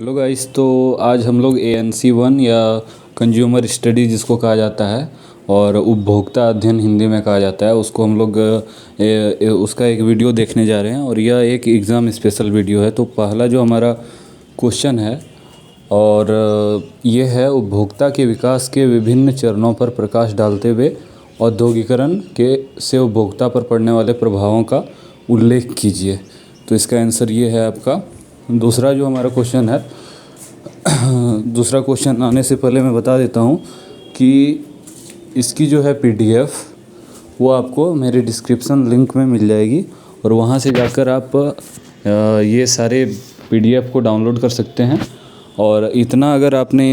Hello guys. तो आज हम लोग ANC 1 या कंज्यूमर स्टडी जिसको कहा जाता है और उपभोक्ता अध्ययन हिंदी में कहा जाता है, उसको हम लोग उसका एक वीडियो देखने जा रहे हैं और यह एक एग्ज़ाम स्पेशल वीडियो है। तो पहला जो हमारा क्वेश्चन है और ये है, उपभोक्ता के विकास के विभिन्न चरणों पर प्रकाश डालते हुए औद्योगिकरण के से उपभोक्ता पर पड़ने वाले प्रभावों का उल्लेख कीजिए। तो इसका आंसर ये है आपका। दूसरा जो हमारा क्वेश्चन है, दूसरा क्वेश्चन आने से पहले मैं बता देता हूँ कि इसकी जो है PDF वो आपको मेरे डिस्क्रिप्शन लिंक में मिल जाएगी और वहाँ से जाकर आप ये सारे PDF को डाउनलोड कर सकते हैं। और इतना अगर आपने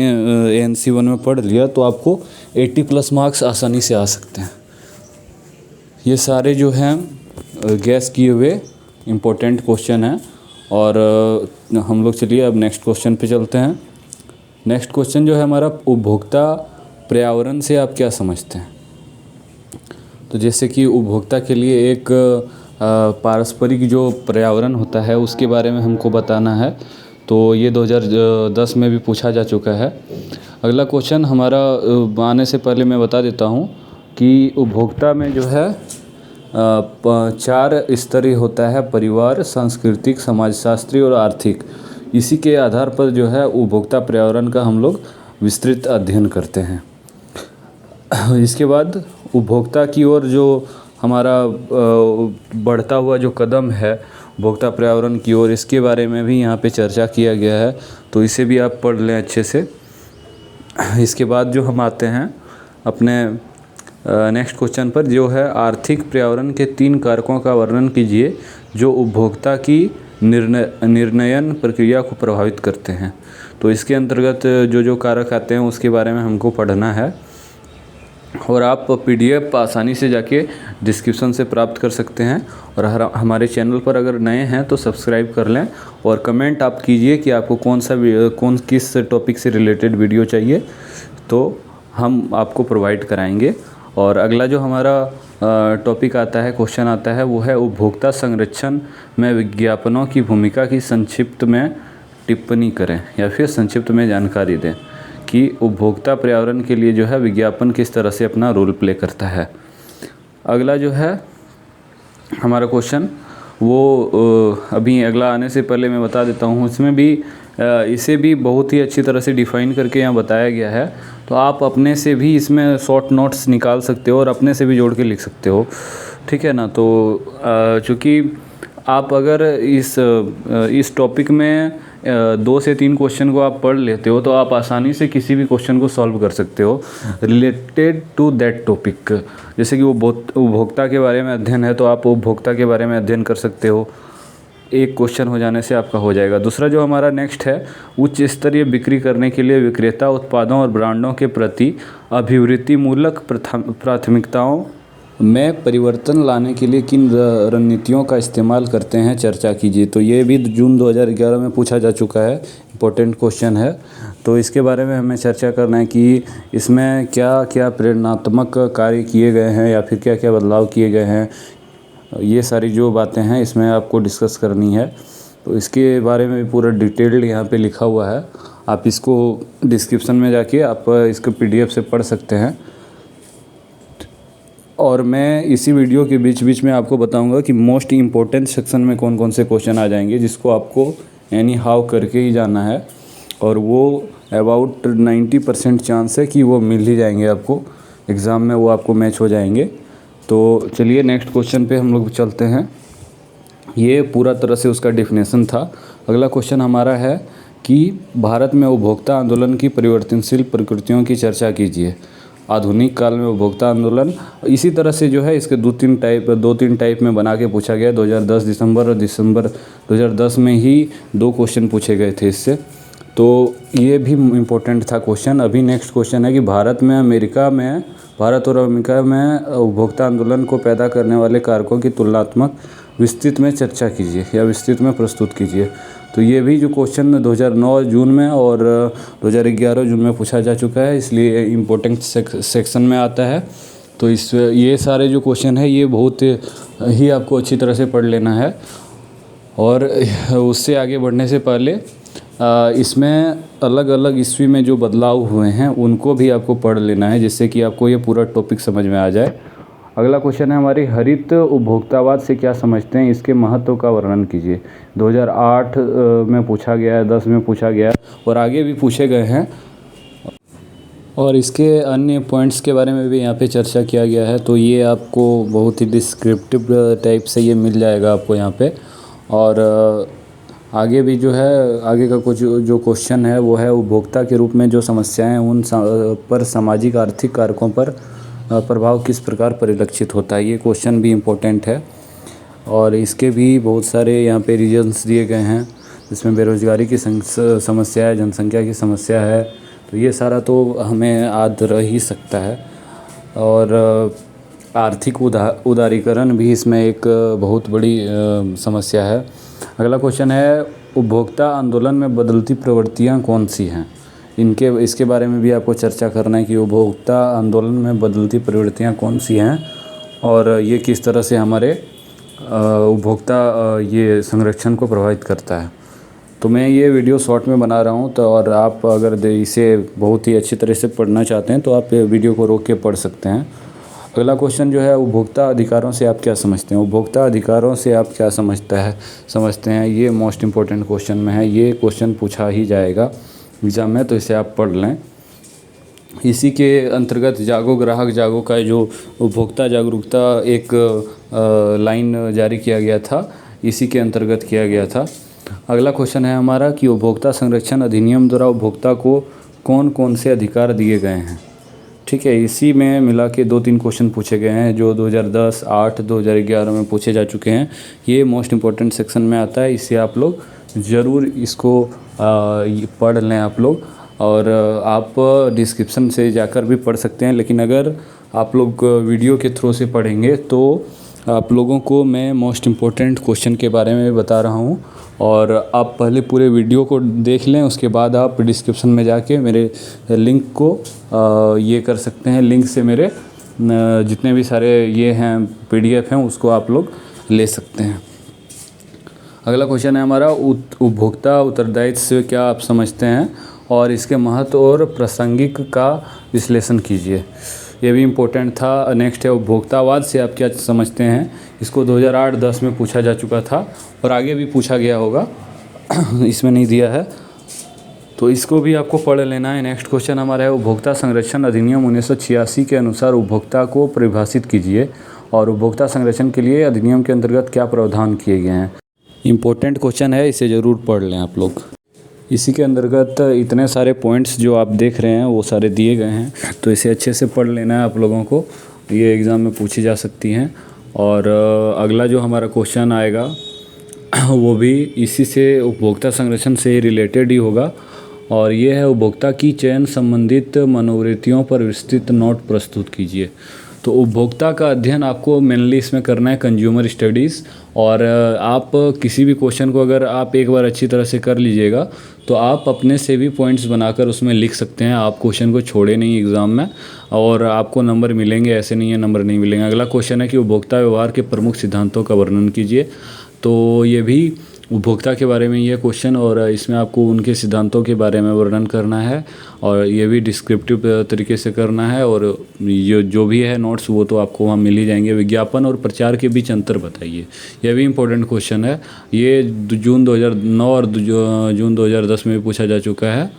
ANC 1 में पढ़ लिया तो आपको 80+ मार्क्स आसानी से आ सकते हैं। ये सारे जो हैं गैस किए हुए इम्पोर्टेंट क्वेश्चन हैं। और हम लोग चलिए अब नेक्स्ट क्वेश्चन पे चलते हैं। नेक्स्ट क्वेश्चन जो है हमारा, उपभोक्ता पर्यावरण से आप क्या समझते हैं। तो जैसे कि उपभोक्ता के लिए एक पारस्परिक जो पर्यावरण होता है उसके बारे में हमको बताना है। तो ये 2010 में भी पूछा जा चुका है। अगला क्वेश्चन हमारा आने से पहले मैं बता देता हूँ कि उपभोक्ता में जो है 4 स्तरीय होता है: परिवार, सांस्कृतिक, समाजशास्त्री और आर्थिक। इसी के आधार पर जो है उपभोक्ता पर्यावरण का हम लोग विस्तृत अध्ययन करते हैं। इसके बाद उपभोक्ता की ओर जो हमारा बढ़ता हुआ जो कदम है उपभोक्ता पर्यावरण की ओर, इसके बारे में भी यहाँ पे चर्चा किया गया है। तो इसे भी आप पढ़ लें अच्छे से। इसके बाद जो हम आते हैं अपने नेक्स्ट क्वेश्चन पर, जो है आर्थिक पर्यावरण के 3 कारकों का वर्णन कीजिए जो उपभोक्ता की निर्णयन प्रक्रिया को प्रभावित करते हैं। तो इसके अंतर्गत जो कारक आते हैं उसके बारे में हमको पढ़ना है और आप PDF आसानी से जाके डिस्क्रिप्शन से प्राप्त कर सकते हैं। और हमारे चैनल पर अगर नए हैं तो सब्सक्राइब कर लें और कमेंट आप कीजिए कि आपको किस टॉपिक से रिलेटेड वीडियो चाहिए, तो हम आपको प्रोवाइड कराएंगे। और अगला जो हमारा टॉपिक आता है, क्वेश्चन आता है, वो है उपभोक्ता संरक्षण में विज्ञापनों की भूमिका की संक्षिप्त में टिप्पणी करें या फिर संक्षिप्त में जानकारी दें कि उपभोक्ता पर्यावरण के लिए जो है विज्ञापन किस तरह से अपना रोल प्ले करता है। अगला जो है हमारा क्वेश्चन, वो अभी अगला आने से पहले मैं बता देता हूँ, इसमें भी इसे भी बहुत ही अच्छी तरह से डिफ़ाइन करके यहाँ बताया गया है। तो आप अपने से भी इसमें शॉर्ट नोट्स निकाल सकते हो और अपने से भी जोड़ के लिख सकते हो, ठीक है ना। तो चूँकि आप अगर इस टॉपिक में 2 से 3 क्वेश्चन को आप पढ़ लेते हो तो आप आसानी से किसी भी क्वेश्चन को सॉल्व कर सकते हो रिलेटेड टू दैट टॉपिक। जैसे कि वो उपभोक्ता के बारे में अध्ययन है तो आप उपभोक्ता के बारे में अध्ययन कर सकते हो। एक क्वेश्चन हो जाने से आपका हो जाएगा। दूसरा जो हमारा नेक्स्ट है, उच्च स्तरीय बिक्री करने के लिए विक्रेता उत्पादों और ब्रांडों के प्रति अभिवृत्तिमूलक प्राथमिकताओं में परिवर्तन लाने के लिए किन रणनीतियों का इस्तेमाल करते हैं, चर्चा कीजिए। तो ये भी जून 2011 में पूछा जा चुका है, इम्पोर्टेंट क्वेश्चन है। तो इसके बारे में हमें चर्चा करना है कि इसमें क्या क्या प्रेरणात्मक कार्य किए गए हैं या फिर क्या क्या बदलाव किए गए हैं। ये सारी जो बातें हैं इसमें आपको डिस्कस करनी है। तो इसके बारे में भी पूरा डिटेल्ड यहाँ पे लिखा हुआ है। आप इसको डिस्क्रिप्शन में जाके आप इसको PDF से पढ़ सकते हैं। और मैं इसी वीडियो के बीच बीच में आपको बताऊंगा कि मोस्ट इम्पोर्टेंट सेक्शन में कौन कौन से क्वेश्चन आ जाएंगे जिसको आपको एनी हाउ करके ही जाना है। और वो अबाउट 90% चांस है कि वो मिल ही जाएंगे आपको एग्ज़ाम में, वो आपको मैच हो जाएंगे। तो चलिए नेक्स्ट क्वेश्चन पे हम लोग चलते हैं। ये पूरा तरह से उसका डेफिनेशन था। अगला क्वेश्चन हमारा है कि भारत में उपभोक्ता आंदोलन की परिवर्तनशील प्रकृतियों की चर्चा कीजिए। आधुनिक काल में उपभोक्ता आंदोलन, इसी तरह से जो है इसके 2-3 टाइप में बना के पूछा गया। 2010 दिसंबर 2010 में ही 2 क्वेश्चन पूछे गए थे इससे। तो ये भी इम्पोर्टेंट था क्वेश्चन। अभी नेक्स्ट क्वेश्चन है कि भारत और अमेरिका में उपभोक्ता आंदोलन को पैदा करने वाले कारकों की तुलनात्मक विस्तृत में चर्चा कीजिए या विस्तृत में प्रस्तुत कीजिए। तो ये भी जो क्वेश्चन 2009 जून में और 2011 जून में पूछा जा चुका है, इसलिए इम्पोर्टेंट सेक्शन में आता है। तो ये सारे जो क्वेश्चन है ये बहुत ही आपको अच्छी तरह से पढ़ लेना है। और उससे आगे बढ़ने से पहले इसमें अलग अलग ईस्वी में जो बदलाव हुए हैं उनको भी आपको पढ़ लेना है, जिससे कि आपको ये पूरा टॉपिक समझ में आ जाए। अगला क्वेश्चन है हमारी, हरित उपभोक्तावाद से क्या समझते हैं, इसके महत्व का वर्णन कीजिए। 2008 में पूछा गया है, 10 में पूछा गया है और आगे भी पूछे गए हैं, और इसके अन्य पॉइंट्स के बारे में भी यहाँ पे चर्चा किया गया है। तो ये आपको बहुत ही डिस्क्रिप्टिव टाइप से ये मिल जाएगा आपको यहाँ पे। और आगे भी जो है, आगे का कुछ जो क्वेश्चन है वो है, उपभोक्ता के रूप में जो समस्याएं हैं उन पर सामाजिक आर्थिक कारकों पर प्रभाव किस प्रकार परिलक्षित होता है। ये क्वेश्चन भी इम्पोर्टेंट है और इसके भी बहुत सारे यहाँ पे रीजन्स दिए गए हैं, जिसमें बेरोजगारी की समस्या है, जनसंख्या की समस्या है। तो ये सारा तो हमें याद रह ही सकता है। और आर्थिक उदारीकरण भी इसमें एक बहुत बड़ी समस्या है। अगला क्वेश्चन है, उपभोक्ता आंदोलन में बदलती प्रवृत्तियाँ कौन सी हैं। इसके बारे में भी आपको चर्चा करना है कि उपभोक्ता आंदोलन में बदलती प्रवृत्तियाँ कौन सी हैं और ये किस तरह से हमारे उपभोक्ता ये संरक्षण को प्रभावित करता है। तो मैं ये वीडियो शॉर्ट में बना रहा हूँ, तो और आप अगर इसे बहुत ही अच्छी तरह से पढ़ना चाहते हैं तो आप वीडियो को रोक के पढ़ सकते हैं। अगला क्वेश्चन जो है, उपभोक्ता अधिकारों से आप क्या समझते हैं। उपभोक्ता अधिकारों से आप क्या समझते हैं, ये मोस्ट इम्पोर्टेंट क्वेश्चन में है। ये क्वेश्चन पूछा ही जाएगा एग्ज़ाम में, तो इसे आप पढ़ लें। इसी के अंतर्गत जागो ग्राहक जागो का जो उपभोक्ता जागरूकता एक लाइन जारी किया गया था, इसी के अंतर्गत किया गया था। अगला क्वेश्चन है हमारा कि उपभोक्ता संरक्षण अधिनियम द्वारा उपभोक्ता को कौन कौन से अधिकार दिए गए हैं। ठीक है, इसी में मिला के 2-3 क्वेश्चन पूछे गए हैं जो 2010, 8, 2011 में पूछे जा चुके हैं। ये मोस्ट इम्पोर्टेंट सेक्शन में आता है, इससे आप लोग ज़रूर इसको पढ़ लें आप लोग। और आप डिस्क्रिप्शन से जाकर भी पढ़ सकते हैं, लेकिन अगर आप लोग वीडियो के थ्रू से पढ़ेंगे तो आप लोगों को मैं मोस्ट इम्पोर्टेंट क्वेश्चन के बारे में बता रहा हूँ। और आप पहले पूरे वीडियो को देख लें, उसके बाद आप डिस्क्रिप्शन में जाके मेरे लिंक को ये कर सकते हैं। लिंक से मेरे जितने भी सारे ये हैं PDF हैं उसको आप लोग ले सकते हैं। अगला क्वेश्चन है हमारा, उपभोक्ता उत्तरदायित्व से क्या आप समझते हैं और इसके महत्व और प्रासंगिक का विश्लेषण कीजिए। ये भी इम्पोर्टेंट था। नेक्स्ट है, उपभोक्तावाद से आप क्या समझते हैं। इसको 2008-10 में पूछा जा चुका था और आगे भी पूछा गया होगा, इसमें नहीं दिया है, तो इसको भी आपको पढ़ लेना है। नेक्स्ट क्वेश्चन हमारा है, उपभोक्ता संरक्षण अधिनियम 1986 के अनुसार उपभोक्ता को परिभाषित कीजिए और उपभोक्ता संरक्षण के लिए अधिनियम के अंतर्गत क्या प्रावधान किए गए हैं। इम्पोर्टेंट क्वेश्चन है, इसे ज़रूर पढ़ लें आप लोग। इसी के अंतर्गत इतने सारे पॉइंट्स जो आप देख रहे हैं वो सारे दिए गए हैं, तो इसे अच्छे से पढ़ लेना है आप लोगों को, ये एग्ज़ाम में पूछी जा सकती हैं। और अगला जो हमारा क्वेश्चन आएगा वो भी इसी से, उपभोक्ता संरक्षण से रिलेटेड ही होगा, और ये है, उपभोक्ता की चयन संबंधित मनोवृत्तियों पर विस्तृत नोट प्रस्तुत कीजिए। तो उपभोक्ता का अध्ययन आपको मेनली इसमें करना है, कंज्यूमर स्टडीज़। और आप किसी भी क्वेश्चन को अगर आप एक बार अच्छी तरह से कर लीजिएगा तो आप अपने से भी पॉइंट्स बनाकर उसमें लिख सकते हैं। आप क्वेश्चन को छोड़े नहीं एग्ज़ाम में, और आपको नंबर मिलेंगे, ऐसे नहीं है नंबर नहीं मिलेंगे। अगला क्वेश्चन है कि उपभोक्ता व्यवहार के प्रमुख सिद्धांतों का वर्णन कीजिए। तो ये भी उपभोक्ता के बारे में ये क्वेश्चन, और इसमें आपको उनके सिद्धांतों के बारे में वर्णन करना है, और ये भी डिस्क्रिप्टिव तरीके से करना है। और ये जो भी है नोट्स वो तो आपको वहाँ मिल ही जाएंगे। विज्ञापन और प्रचार के बीच अंतर बताइए, यह भी इम्पोर्टेंट क्वेश्चन है। ये जून 2009 और जून 2010 में भी पूछा जा चुका है,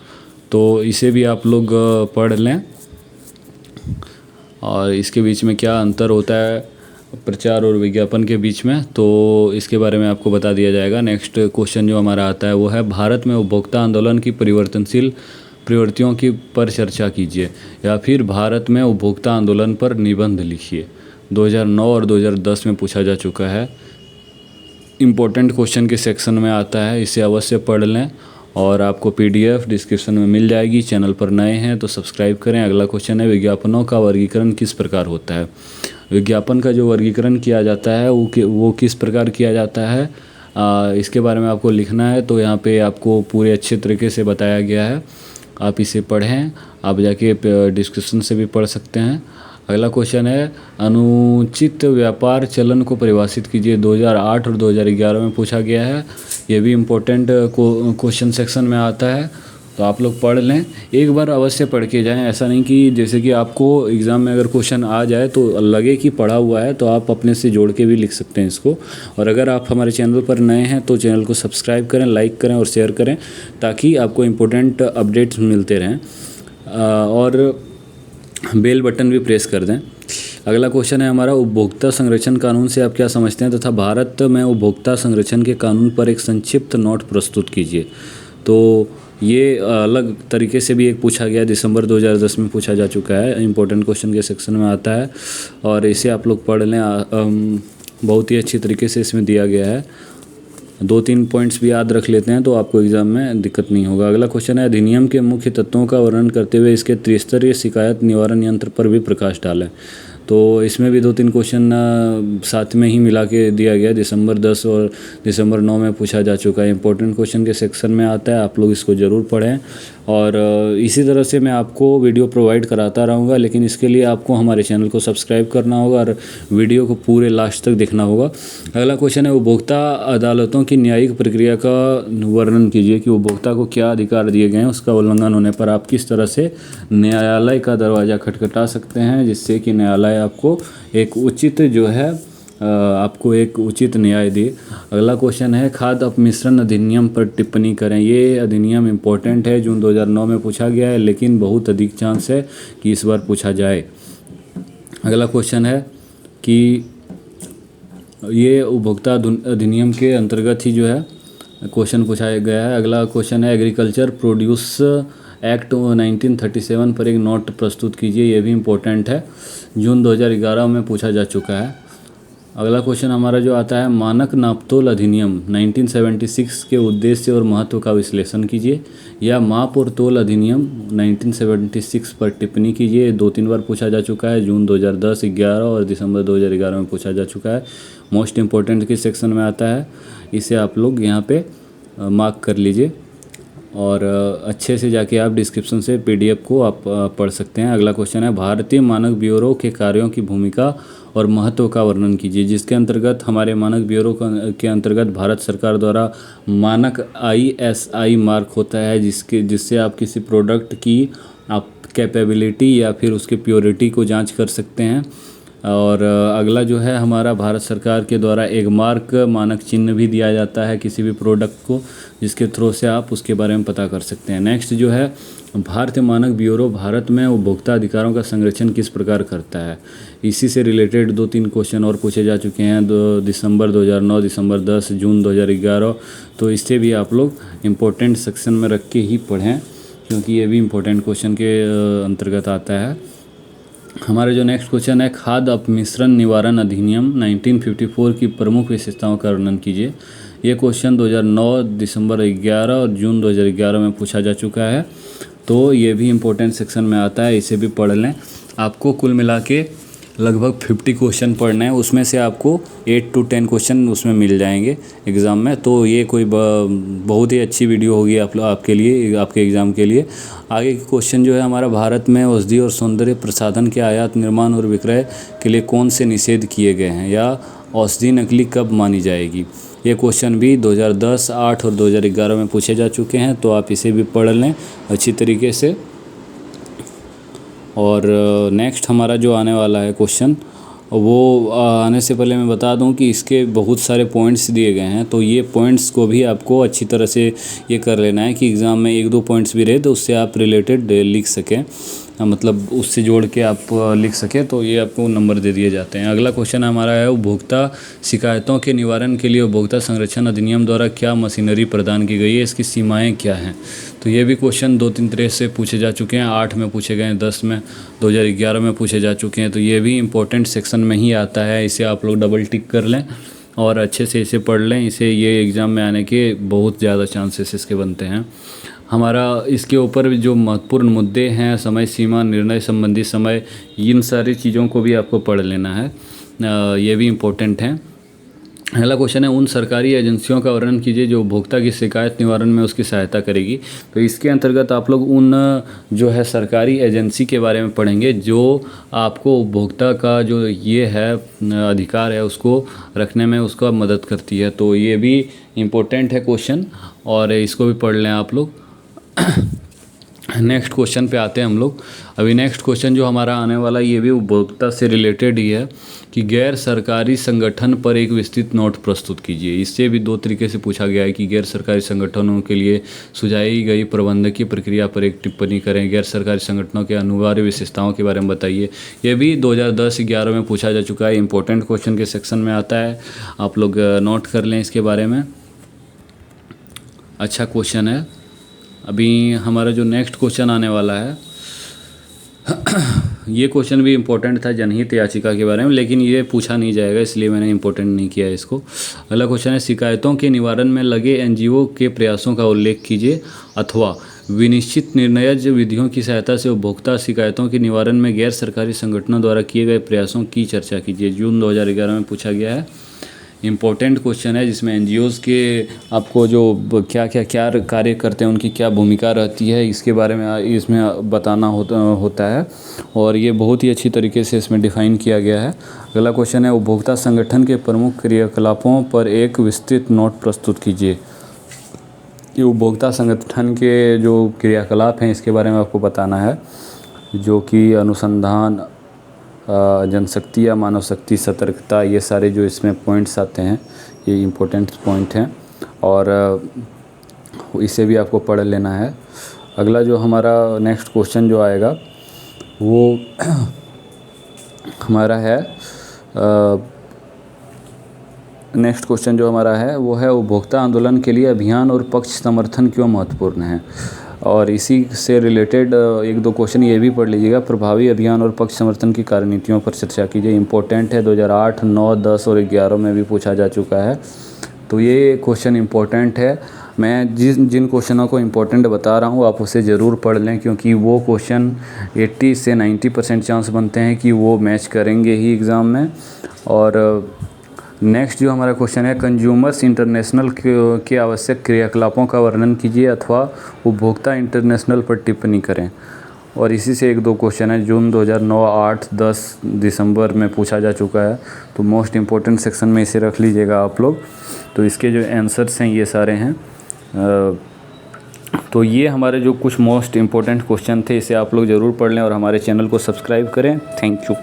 तो इसे भी आप लोग पढ़ लें। और इसके बीच में क्या अंतर होता है प्रचार और विज्ञापन के बीच में, तो इसके बारे में आपको बता दिया जाएगा। नेक्स्ट क्वेश्चन जो हमारा आता है वो है, भारत में उपभोक्ता आंदोलन की परिवर्तनशील प्रवृत्तियों की पर चर्चा कीजिए, या फिर भारत में उपभोक्ता आंदोलन पर निबंध लिखिए। 2009 और 2010 में पूछा जा चुका है। इम्पोर्टेंट क्वेश्चन के सेक्शन में आता है, इसे अवश्य पढ़ लें, और आपको PDF डिस्क्रिप्शन में मिल जाएगी। चैनल पर नए हैं तो सब्सक्राइब करें। अगला क्वेश्चन है, विज्ञापनों का वर्गीकरण किस प्रकार होता है। विज्ञापन का जो वर्गीकरण किया जाता है वो किस प्रकार किया जाता है, इसके बारे में आपको लिखना है। तो यहाँ पे आपको पूरे अच्छे तरीके से बताया गया है, आप इसे पढ़ें। आप जाके डिस्क्रिप्शन से भी पढ़ सकते हैं। अगला क्वेश्चन है अनुचित व्यापार चलन को परिभाषित कीजिए। 2008 और 2011 में पूछा गया है। ये भी इम्पोर्टेंट क्वेश्चन सेक्शन में आता है, तो आप लोग पढ़ लें, एक बार अवश्य पढ़ के जाएं। ऐसा नहीं कि जैसे कि आपको एग्ज़ाम में अगर क्वेश्चन आ जाए तो लगे कि पढ़ा हुआ है, तो आप अपने से जोड़ के भी लिख सकते हैं इसको। और अगर आप हमारे चैनल पर नए हैं तो चैनल को सब्सक्राइब करें, लाइक करें और शेयर करें, ताकि आपको इम्पोर्टेंट अपडेट्स मिलते रहें, और बेल बटन भी प्रेस कर दें। अगला क्वेश्चन है हमारा, उपभोक्ता संरक्षण कानून से आप क्या समझते हैं तथा भारत में उपभोक्ता संरक्षण के कानून पर एक संक्षिप्त नोट प्रस्तुत कीजिए। तो ये अलग तरीके से भी एक पूछा गया, दिसंबर 2010 में पूछा जा चुका है, इंपॉर्टेंट क्वेश्चन के सेक्शन में आता है, और इसे आप लोग पढ़ लें। बहुत ही अच्छी तरीके से इसमें दिया गया है। 2-3 पॉइंट्स भी याद रख लेते हैं तो आपको एग्ज़ाम में दिक्कत नहीं होगा। अगला क्वेश्चन है, अधिनियम के मुख्य तत्वों का वर्णन करते हुए इसके त्रिस्तरीय शिकायत निवारण यंत्र पर भी प्रकाश डालें। तो इसमें भी 2-3 क्वेश्चन साथ में ही मिला के दिया गया, दिसंबर 10 और दिसंबर 9 में पूछा जा चुका है। इंपॉर्टेंट क्वेश्चन के सेक्शन में आता है, आप लोग इसको ज़रूर पढ़ें। और इसी तरह से मैं आपको वीडियो प्रोवाइड कराता रहूँगा, लेकिन इसके लिए आपको हमारे चैनल को सब्सक्राइब करना होगा और वीडियो को पूरे लास्ट तक देखना होगा। अगला क्वेश्चन है, उपभोक्ता अदालतों की न्यायिक प्रक्रिया का वर्णन कीजिए कि उपभोक्ता को क्या अधिकार दिए गए हैं, उसका उल्लंघन होने पर आप किस तरह से न्यायालय का दरवाज़ा खटखटा सकते हैं, जिससे कि न्यायालय आपको एक उचित न्याय दे। अगला क्वेश्चन है, खाद्य अपमिश्रण अधिनियम पर टिप्पणी करें। ये अधिनियम इम्पोर्टेंट है, जून 2009 में पूछा गया है, लेकिन बहुत अधिक चांस है कि इस बार पूछा जाए। अगला क्वेश्चन है कि ये उपभोक्ता अधिनियम के अंतर्गत ही जो है क्वेश्चन पूछा गया है। अगला क्वेश्चन है, एग्रीकल्चर प्रोड्यूस एक्ट 1937 पर एक नोट प्रस्तुत कीजिए। ये भी इम्पोर्टेंट है, जून 2011 में पूछा जा चुका है। अगला क्वेश्चन हमारा जो आता है, मानक नापतोल अधिनियम 1976 के उद्देश्य और महत्व का विश्लेषण कीजिए, या माप और तोल अधिनियम 1976 पर टिप्पणी कीजिए। 2-3 बार पूछा जा चुका है, जून 2010, 11 और दिसंबर 2011 में पूछा जा चुका है। मोस्ट इम्पोर्टेंट के सेक्शन में आता है, इसे आप लोग यहाँ पे मार्क कर लीजिए, और अच्छे से जाके आप डिस्क्रिप्शन से PDF को आप पढ़ सकते हैं। अगला क्वेश्चन है, भारतीय मानक ब्यूरो के कार्यों की भूमिका और महत्व का वर्णन कीजिए। जिसके अंतर्गत हमारे मानक ब्यूरो के अंतर्गत भारत सरकार द्वारा मानक ISI मार्क होता है, जिससे आप किसी प्रोडक्ट की आप कैपेबिलिटी या फिर उसके प्योरिटी को जांच कर सकते हैं। और अगला जो है हमारा, भारत सरकार के द्वारा एक मानक चिन्ह भी दिया जाता है किसी भी प्रोडक्ट को, जिसके थ्रू से आप उसके बारे में पता कर सकते हैं। नेक्स्ट जो है, भारतीय मानक ब्यूरो भारत में उपभोक्ता अधिकारों का संरक्षण किस प्रकार करता है। इसी से रिलेटेड 2-3 क्वेश्चन और पूछे जा चुके हैं, दिसंबर 2009, दिसंबर 10, जून 2011। तो इससे भी आप लोग इम्पोर्टेंट सेक्शन में रख के ही पढ़ें, क्योंकि ये भी इम्पोर्टेंट क्वेश्चन के अंतर्गत आता है। हमारा जो नेक्स्ट क्वेश्चन है, खाद्य अपमिश्रण निवारण अधिनियम 1954 की प्रमुख विशेषताओं का वर्णन कीजिए। ये क्वेश्चन 2009, दिसंबर 11 और जून 2011 में पूछा जा चुका है। तो ये भी इम्पोर्टेंट सेक्शन में आता है, इसे भी पढ़ लें। आपको कुल मिला के लगभग 50 क्वेश्चन पढ़ने हैं, उसमें से आपको 8 to 10 क्वेश्चन उसमें मिल जाएंगे एग्ज़ाम में। तो ये कोई बहुत ही अच्छी वीडियो होगी आपके लिए, आपके एग्ज़ाम के लिए। आगे के क्वेश्चन जो है हमारा, भारत में औषधि और सौंदर्य प्रसाधन के आयात, निर्माण और विक्रय के लिए कौन से निषेध किए गए हैं, या औषधि नकली कब मानी जाएगी। ये क्वेश्चन भी 2010, 8 और 2011 में पूछे जा चुके हैं, तो आप इसे भी पढ़ लें अच्छी तरीके से। और नेक्स्ट हमारा जो आने वाला है क्वेश्चन, वो आने से पहले मैं बता दूं कि इसके बहुत सारे पॉइंट्स दिए गए हैं, तो ये पॉइंट्स को भी आपको अच्छी तरह से ये कर लेना है कि एग्ज़ाम में 1-2 पॉइंट्स भी रहे तो उससे आप रिलेटेड लिख सकें, मतलब उससे जोड़ के आप लिख सकें, तो ये आपको नंबर दे दिए जाते हैं। अगला क्वेश्चन हमारा है, उपभोक्ता शिकायतों के निवारण के लिए उपभोक्ता संरक्षण अधिनियम द्वारा क्या मशीनरी प्रदान की गई है, इसकी सीमाएं क्या हैं। तो ये भी क्वेश्चन 2-3 तरह से पूछे जा चुके हैं, 8 में पूछे गए हैं, 10 में, 2011 में पूछे जा चुके हैं। तो ये भी इम्पोर्टेंट सेक्शन में ही आता है, इसे आप लोग डबल टिक कर लें और अच्छे से इसे पढ़ लें। इसे ये एग्ज़ाम में आने के बहुत ज़्यादा चांसेस इसके बनते हैं। हमारा इसके ऊपर जो महत्वपूर्ण मुद्दे हैं, समय सीमा, निर्णय संबंधी समय, इन सारी चीज़ों को भी आपको पढ़ लेना है, ये भी इम्पोर्टेंट हैं। अगला क्वेश्चन है, उन सरकारी एजेंसियों का वर्णन कीजिए जो उपभोक्ता की शिकायत निवारण में उसकी सहायता करेगी। तो इसके अंतर्गत आप लोग उन जो है सरकारी एजेंसी के बारे में पढ़ेंगे जो आपको उपभोक्ता का जो ये है अधिकार है उसको रखने में उसका मदद करती है। तो ये भी इम्पोर्टेंट है क्वेश्चन, और इसको भी पढ़ लें आप लोग। नेक्स्ट क्वेश्चन पे आते हैं हम लोग। अभी नेक्स्ट क्वेश्चन जो हमारा आने वाला ये भी उपभोक्ता से रिलेटेड ही है कि गैर सरकारी संगठन पर एक विस्तृत नोट प्रस्तुत कीजिए। इससे भी दो तरीके से पूछा गया है कि गैर सरकारी संगठनों के लिए सुझाई गई प्रबंधकीय प्रक्रिया पर एक टिप्पणी करें, गैर सरकारी संगठनों के अनिवार्य विशेषताओं के बारे में बताइए। ये भी 2010-11 में पूछा जा चुका है, इंपॉर्टेंट क्वेश्चन के सेक्शन में आता है, आप लोग नोट कर लें इसके बारे में। अच्छा क्वेश्चन है। अभी हमारा जो नेक्स्ट क्वेश्चन आने वाला है ये क्वेश्चन भी इम्पोर्टेंट था जनहित याचिका के बारे में, लेकिन ये पूछा नहीं जाएगा इसलिए मैंने इम्पोर्टेंट नहीं किया इसको। अगला क्वेश्चन है, शिकायतों के निवारण में लगे एनजीओ के प्रयासों का उल्लेख कीजिए अथवा विनिश्चित निर्णयज विधियों की सहायता से उपभोक्ता शिकायतों के निवारण में गैर सरकारी संगठनों द्वारा किए गए प्रयासों की चर्चा कीजिए। जून 2011 में पूछा गया है, इम्पोर्टेंट क्वेश्चन है जिसमें एनजीओज़ के आपको जो क्या कार्य करते हैं, उनकी क्या भूमिका रहती है, इसके बारे में इसमें बताना होता है, और ये बहुत ही अच्छी तरीके से इसमें डिफ़ाइन किया गया है। अगला क्वेश्चन है, उपभोक्ता संगठन के प्रमुख क्रियाकलापों पर एक विस्तृत नोट प्रस्तुत कीजिए। कि उपभोक्ता संगठन के जो क्रियाकलाप हैं इसके बारे में आपको बताना है, जो कि अनुसंधान, जनशक्ति या मानव शक्ति, सतर्कता, ये सारे जो इसमें पॉइंट्स आते हैं ये इम्पोर्टेंट पॉइंट हैं, और इसे भी आपको पढ़ लेना है। अगला जो हमारा नेक्स्ट क्वेश्चन जो आएगा वो हमारा है नेक्स्ट क्वेश्चन जो हमारा है वो है, उपभोक्ता आंदोलन के लिए अभियान और पक्ष समर्थन क्यों महत्वपूर्ण है। और इसी से रिलेटेड एक दो क्वेश्चन ये भी पढ़ लीजिएगा। प्रभावी अभियान और पक्ष समर्थन की कार्यनीतियों पर चर्चा कीजिए। इम्पोर्टेंट है, 2008, 9, 10 और 11 में भी पूछा जा चुका है, तो ये क्वेश्चन इम्पोर्टेंट है। मैं जिन क्वेश्चनों को इम्पोर्टेंट बता रहा हूँ आप उसे ज़रूर पढ़ लें, क्योंकि वो क्वेश्चन 80 से 90% चांस बनते हैं कि वो मैच करेंगे ही एग्ज़ाम में। और नेक्स्ट जो हमारा क्वेश्चन है, कंज्यूमर्स इंटरनेशनल के आवश्यक क्रियाकलापों का वर्णन कीजिए अथवा उपभोक्ता इंटरनेशनल पर टिप्पणी करें। और इसी से एक दो क्वेश्चन है, जून 2009, 8, 10 दिसंबर में पूछा जा चुका है, तो मोस्ट इम्पोर्टेंट सेक्शन में इसे रख लीजिएगा आप लोग। तो इसके जो आंसर्स हैं ये सारे हैं। तो ये हमारे जो कुछ मोस्ट इम्पोर्टेंट क्वेश्चन थे, इसे आप लोग ज़रूर पढ़ लें और हमारे चैनल को सब्सक्राइब करें। Thank you.